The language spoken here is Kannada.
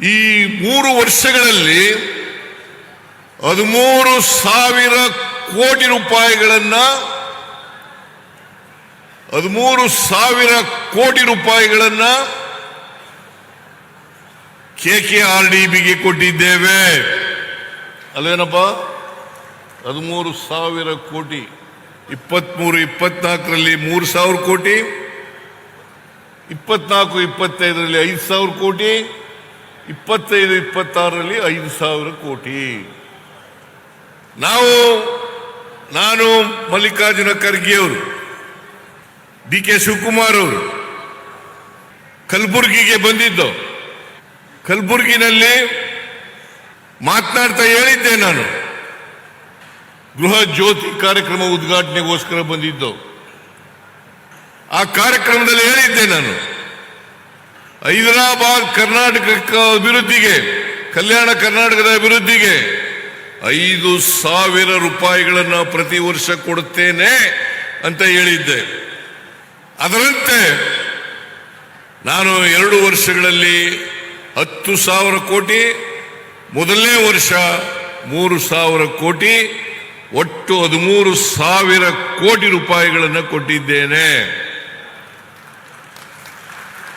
ಈ 3 ವರ್ಷಗಳಲ್ಲಿ 13,000 ಕೋಟಿ ರೂಪಾಯಿಗಳನ್ನ 13,000 ಕೋಟಿ ರೂಪಾಯಿಗಳನ್ನ KKRDBಗೆ ಕೊಟ್ಟಿದ್ದೇವೆ. ಅಲ್ವೇನಪ್ಪ? 13,000 ಕೋಟಿ. 23-24ರಲ್ಲಿ 3,000 ಕೋಟಿ, 24-25ರಲ್ಲಿ 5,000 ಕೋಟಿ, 25-26ರಲ್ಲಿ 5,000 ಕೋಟಿ. ನಾನು ಮಲ್ಲಿಕಾರ್ಜುನ ಖರ್ಗೆ ಅವರು, DK ಶಿವಕುಮಾರ್ ಅವರು ಕಲಬುರಗಿಗೆ ಬಂದಿದ್ದು. ಕಲಬುರಗಿನಲ್ಲಿ ಮಾತನಾಡ್ತಾ ಹೇಳಿದ್ದೆ, ನಾನು ಗೃಹ ಜ್ಯೋತಿ ಕಾರ್ಯಕ್ರಮ ಉದ್ಘಾಟನೆಗೋಸ್ಕರ ಬಂದಿದ್ದು. ಆ ಕಾರ್ಯಕ್ರಮದಲ್ಲಿ ಹೇಳಿದ್ದೆ ನಾನು, ಹೈದರಾಬಾದ್ ಕರ್ನಾಟಕ ಅಭಿವೃದ್ಧಿಗೆ, ಕಲ್ಯಾಣ ಕರ್ನಾಟಕದ ಅಭಿವೃದ್ಧಿಗೆ 5,000 ರೂಪಾಯಿಗಳನ್ನು ಪ್ರತಿ ವರ್ಷ ಕೊಡುತ್ತೇನೆ ಅಂತ ಹೇಳಿದ್ದೆ. ಅದರಂತೆ ನಾನು 2 ವರ್ಷಗಳಲ್ಲಿ 10,000 ಕೋಟಿ, ಮೊದಲನೇ ವರ್ಷ 3,000 ಕೋಟಿ, ಒಟ್ಟು 13,000 ಕೋಟಿ ರೂಪಾಯಿಗಳನ್ನು ಕೊಟ್ಟಿದ್ದೇನೆ.